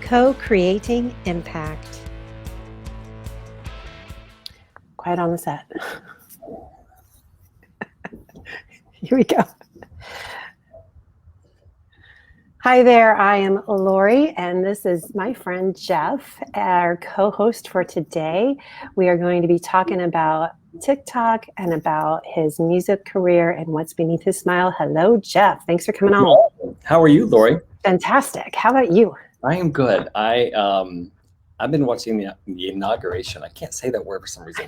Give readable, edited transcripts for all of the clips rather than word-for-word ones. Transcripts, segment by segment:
Co-creating impact. Quiet on the set. Here we go. Hi there, I am Lori, and this is my friend Jeff, our co-host for today. We are going to be talking about TikTok and about his music career and what's beneath his smile. Hello, Jeff. Thanks for coming on. How are you, Lori? Fantastic. How about you? I am good. I've been watching the inauguration. I can't say that word for some reason.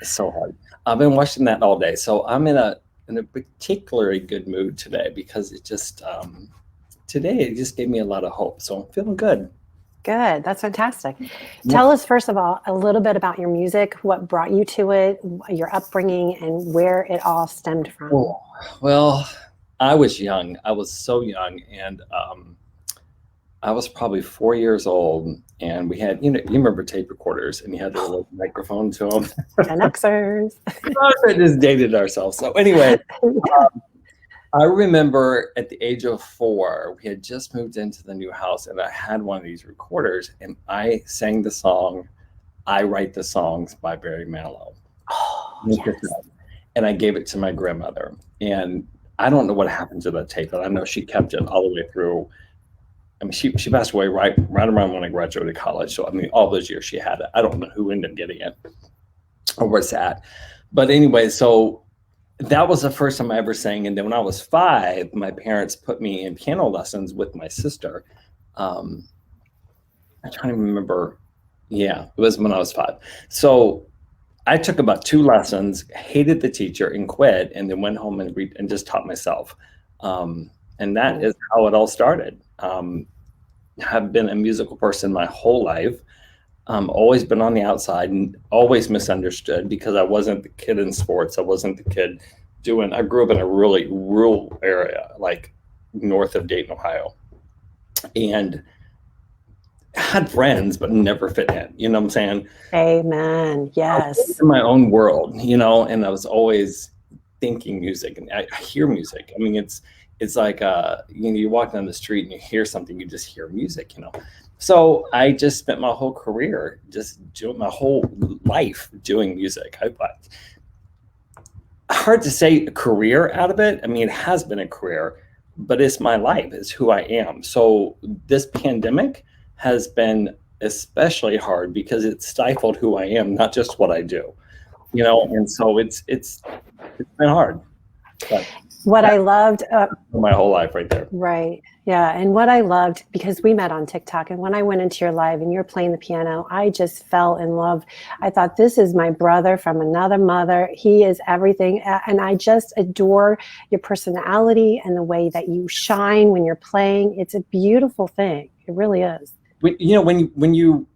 It's so hard. I've been watching that all day, so I'm in a particularly good mood today because it just gave me a lot of hope. So I'm feeling good. Good. That's fantastic. Tell us, first of all, a little bit about your music, what brought you to it, your upbringing, and where it all stemmed from. Oh, well, I was young. I was so young, and I was probably 4 years old, and we had, you remember tape recorders, and you had the little microphone to them. Gen Xers. I just dated ourselves. So anyway, I remember at the age of 4, we had just moved into the new house, and I had one of these recorders, and I sang the song, "I Write the Songs" by Barry Manilow. Oh, yes. And I gave it to my grandmother. And I don't know what happened to that tape, but I know she kept it all the way through. I mean, she passed away right around when I graduated college. So, I mean, all those years she had it. I don't know who ended up getting it or where it's at. But anyway, so that was the first time I ever sang. And then when I was 5, my parents put me in piano lessons with my sister. I'm trying to remember. Yeah, it was when I was 5. So I took about 2 lessons, hated the teacher and quit, and then went home and just taught myself. And that is how it all started. Have been a musical person my whole life. Always been on the outside and always misunderstood because I wasn't the kid in sports. I wasn't the kid I grew up in a really rural area, like north of Dayton, Ohio. And had friends, but never fit in. You know what I'm saying? Amen. Yes. I was in my own world, and I was always thinking music, and I hear music. I mean, it's like, you walk down the street and you hear something, you just hear music, So I just spent my whole career, my whole life doing music. Hard to say a career out of it. I mean, it has been a career, but it's my life. It's who I am. So this pandemic has been especially hard because it stifled who I am, not just what I do, and so it's been hard. But what I loved my whole life right there. Right. Yeah. And what I loved, because we met on TikTok, and when I went into your live and you're playing the piano, I just fell in love. I thought, this is my brother from another mother. He is everything. And I just adore your personality and the way that you shine when you're playing. It's a beautiful thing. It really is. When you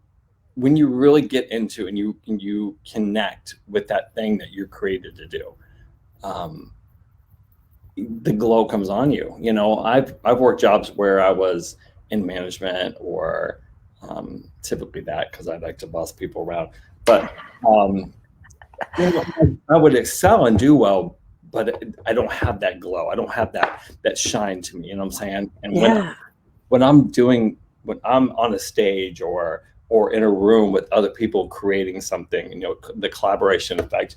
really get into and you connect with that thing that you're created to do, the glow comes on you. I've worked jobs where I was in management or typically that, because I like to boss people around. But I would excel and do well, but I don't have that glow. I don't have that shine to me. You know what I'm saying? And when I'm on a stage or in a room with other people creating something, the collaboration effect,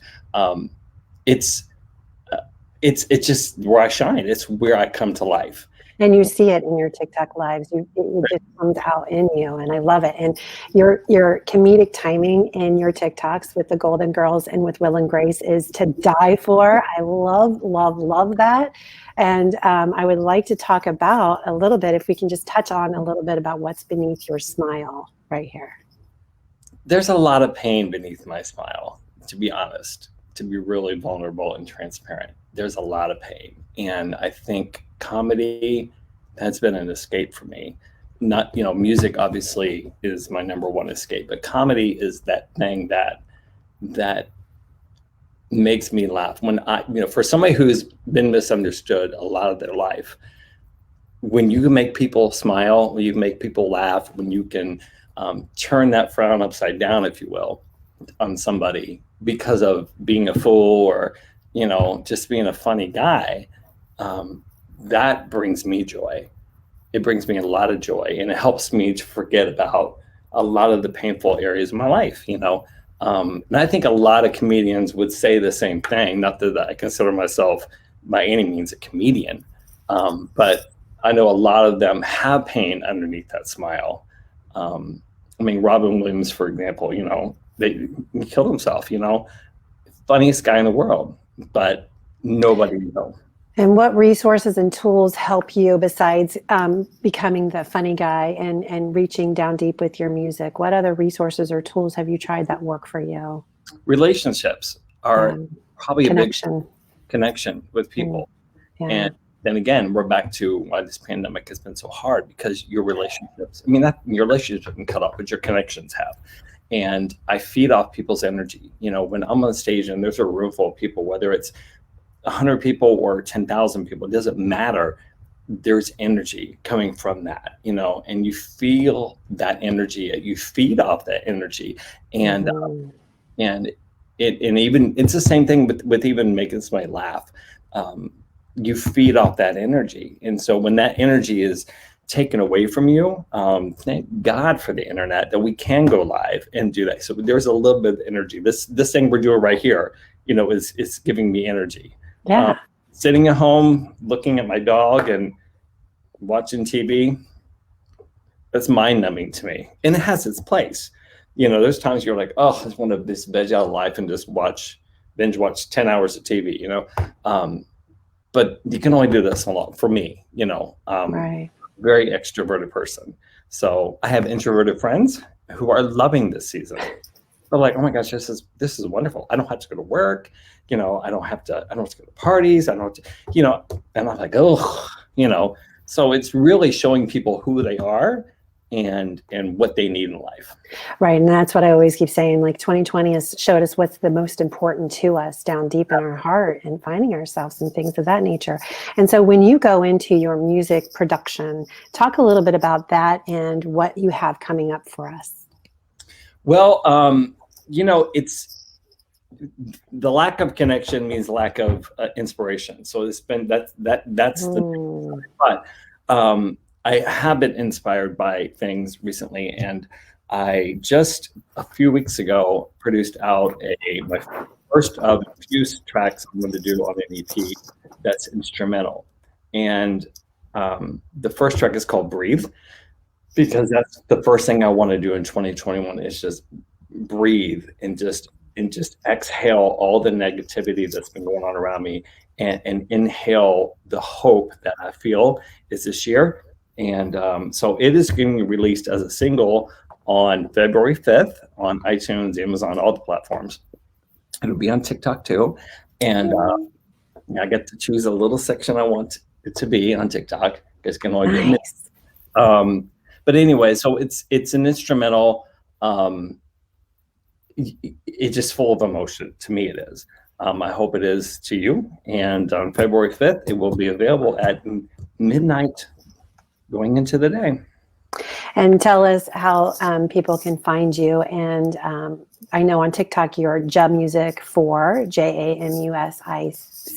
it's just where I shine. It's where I come to life. And you see it in your TikTok lives. It just comes out in you, and I love it. And your comedic timing in your TikToks with the Golden Girls and with Will and Grace is to die for. I love that. And I would like to talk about a little bit, if we can just touch on a little bit about what's beneath your smile right here. There's a lot of pain beneath my smile, to be honest, to be really vulnerable and transparent. There's a lot of pain. And I think comedy has been an escape for me. Not, music obviously is my number one escape, but comedy is that thing that makes me laugh. When for somebody who's been misunderstood a lot of their life, when you can make people smile, when you make people laugh, when you can turn that frown upside down, if you will, on somebody because of being a fool or, just being a funny guy, that brings me joy. it brings me a lot of joy, and it helps me to forget about a lot of the painful areas of my life, you know. And I think a lot of comedians would say the same thing. Not that I consider myself by any means a comedian, but I know a lot of them have pain underneath that smile. I mean, Robin Williams, for example, you know, he killed himself, you know, funniest guy in the world, but nobody knows. And what resources and tools help you besides becoming the funny guy and reaching down deep with your music? What other resources or tools have you tried that work for you? Relationships are probably a big connection with people. Yeah. And then again, we're back to why this pandemic has been so hard, because your relationships, I mean, your relationships have been cut off, but your connections have. And I feed off people's energy. You know, when I'm on stage and there's a room full of people, whether it's 100 people or 10,000 people, it doesn't matter. There's energy coming from that, you know, and you feel that energy, you feed off that energy. And, and even, it's the same thing with even making somebody laugh. You feed off that energy. And so when that energy is taken away from you, thank God for the internet that we can go live and do that. So there's a little bit of energy. This thing we're doing right here, you know, is giving me energy. Yeah. Sitting at home, looking at my dog and watching TV, that's mind numbing to me. And it has its place. You know, there's times you're like, oh, I just want to just veg out of life and just binge watch 10 hours of TV, you know? But you can only do this a lot for me, you know, very extroverted person. So I have introverted friends who are loving this season. They're like, oh my gosh, this is wonderful. I don't have to go to work. You know, I don't have to go to parties. I don't have to, you know, and I'm like, oh, you know, so it's really showing people who they are and what they need in life. Right. And that's what I always keep saying, like 2020 has showed us what's the most important to us down deep in our heart and finding ourselves and things of that nature. And so when you go into your music production, talk a little bit about that and what you have coming up for us. Well, you know, it's the lack of connection means lack of inspiration. So it's been that's the but I have been inspired by things recently, and I just a few weeks ago produced out my first of a few tracks I'm going to do on an EP that's instrumental. And the first track is called Breathe, because that's the first thing I want to do in 2021 is just breathe and just exhale all the negativity that's been going on around me and inhale the hope that I feel is this year. And so it is getting released as a single on February 5th on iTunes, Amazon, all the platforms. It'll be on TikTok too. And I get to choose a little section I want it to be on TikTok. It's can only be but anyway, so it's an instrumental. It's just full of emotion. To me, it is. I hope it is to you. And on February 5th, it will be available at midnight going into the day. And tell us how people can find you. And I know on TikTok, you're JAMusic4,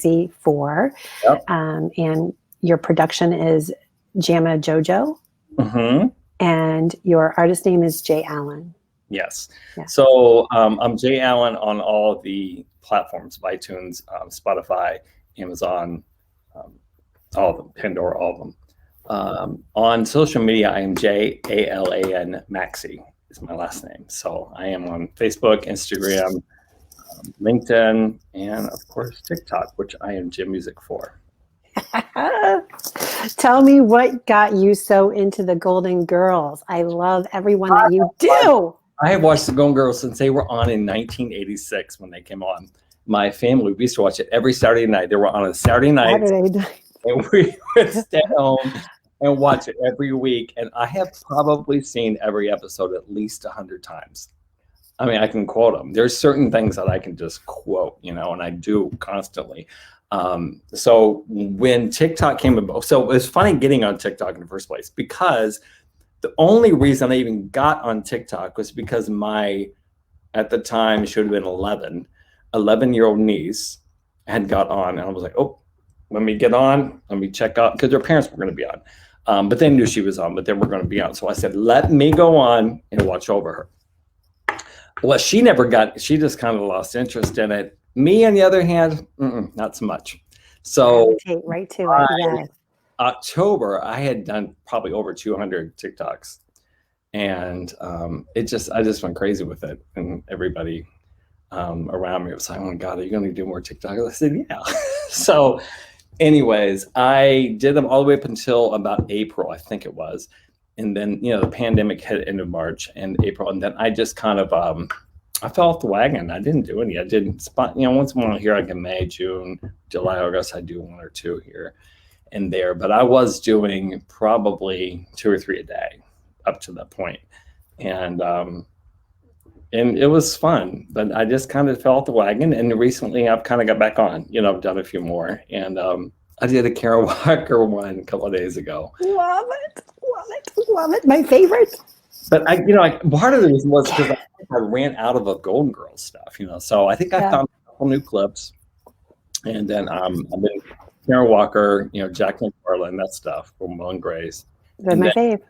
JAMUSIC4. Yep. And your production is Jamma Jojo. Mm-hmm. And your artist name is Jay Allen. Yes. Yeah. So I'm Jay Allen on all the platforms, iTunes, Spotify, Amazon, all of them, Pandora, all of them. On social media, I am JALAN Maxey is my last name. So I am on Facebook, Instagram, LinkedIn, and of course TikTok, which I am JAMusic4. Tell me what got you so into the Golden Girls. I love everyone that you do. I have watched the Golden Girls since they were on in 1986 when they came on. My family, we used to watch it every Saturday night. They were on a Saturday night. And we would stay home and watch it every week. And I have probably seen every episode at least 100 times. I mean, I can quote them. There's certain things that I can just quote, you know, and I do constantly. So when TikTok came about, so it was funny getting on TikTok in the first place, because the only reason I even got on TikTok was because at the time, she would have been 11-year-old niece had got on, and I was like, oh, let me get on, let me check out, because their parents were going to be on. But they knew she was on, but they were going to be on. So I said, let me go on and watch over her. Well, she just kind of lost interest in it. Me, on the other hand, not so much. So gravitate right to it. Yes. October, I had done probably over 200 TikToks. And I just went crazy with it. And everybody around me was like, oh my God, are you going to do more TikToks? I said, yeah. So anyways, I did them all the way up until about April, I think it was. And then, the pandemic hit into March and April. And then I just kind of, I fell off the wagon. I didn't do any. I didn't spot, once in a while here, like in May, June, July, August, I do 1 or 2 here and there. But I was doing probably 2 or 3 a day up to that point. And it was fun, but I just kind of fell off the wagon. And recently I've kind of got back on, I've done a few more. And I did a Karen Walker one a couple of days ago. Love it. Love it. Love it. My favorite. But part of the reason was because I ran out of the Golden Girls stuff, so I think I found a couple new clips. And then I've been Karen Walker, Jacqueline Carlin, that stuff from Will and Grace. They're my fave.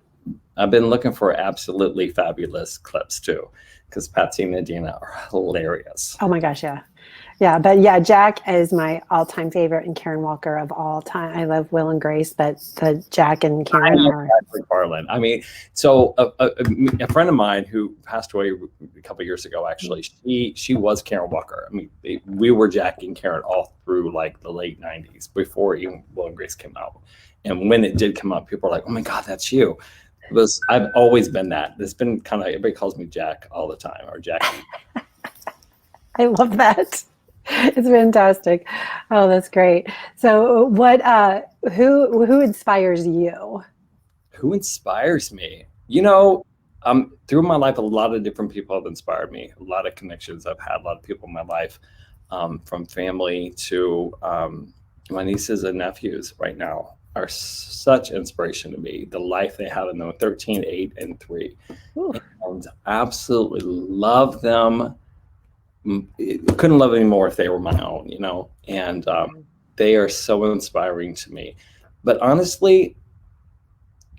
I've been looking for absolutely fabulous clips too, because Patsy and Nadina are hilarious. Oh my gosh, yeah. Yeah, but yeah, Jack is my all-time favorite and Karen Walker of all time. I love Will and Grace, but the Jack and Karen are... Carlin. I mean, so a friend of mine who passed away a couple of years ago, actually, she was Karen Walker. I mean, we were Jack and Karen all through like the late 90s, before even Will and Grace came out. And when it did come out, people were like, oh my God, that's you. I've always been that. It's been kind of, everybody calls me Jack all the time, or Jackie. I love that. It's fantastic. Oh, that's great. So who inspires you? Who inspires me? Through my life, a lot of different people have inspired me. A lot of connections. I've had a lot of people in my life, from family to my nieces and nephews right now are such inspiration to me. The life they have in them, 13, 8, and 3. Ooh. And absolutely love them. Couldn't love any more if they were my own, and they are so inspiring to me. But honestly,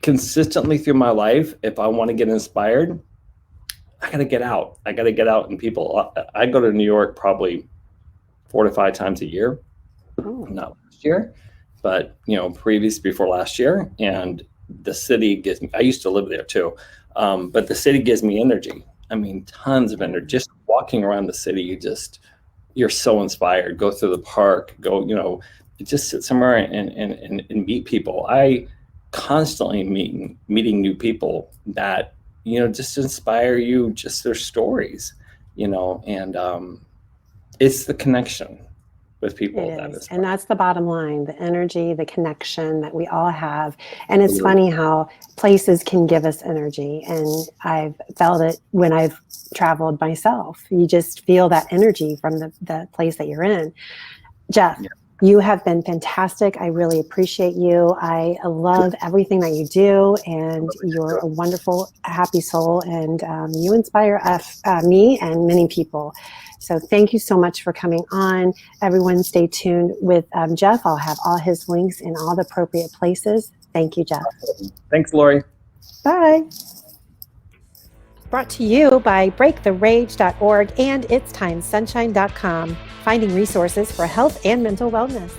consistently through my life, if I want to get inspired, I got to get out. I got to get out and people. I go to New York probably 4 to 5 times a year. Oh. Not last year, but before last year. And the city gives me, I used to live there too, but the city gives me energy. I mean, tons of energy. Just walking around the city, you're so inspired. Go through the park, just sit somewhere and meet people. I constantly meeting new people that, just inspire you, just their stories, and it's the connection with people. And that's the bottom line, the energy, the connection that we all have. And it's funny how places can give us energy. And I've felt it when I've traveled myself. You just feel that energy from the place that you're in. Jeff, you have been fantastic. I really appreciate you. I love everything that you do, and you're a wonderful, happy soul, and you inspire me and many people. So thank you so much for coming on. Everyone stay tuned with Jeff. I'll have all his links in all the appropriate places. Thank you, Jeff. Thanks, Lori. Bye. Brought to you by breaktherage.org and itstimesunshine.com, finding resources for health and mental wellness.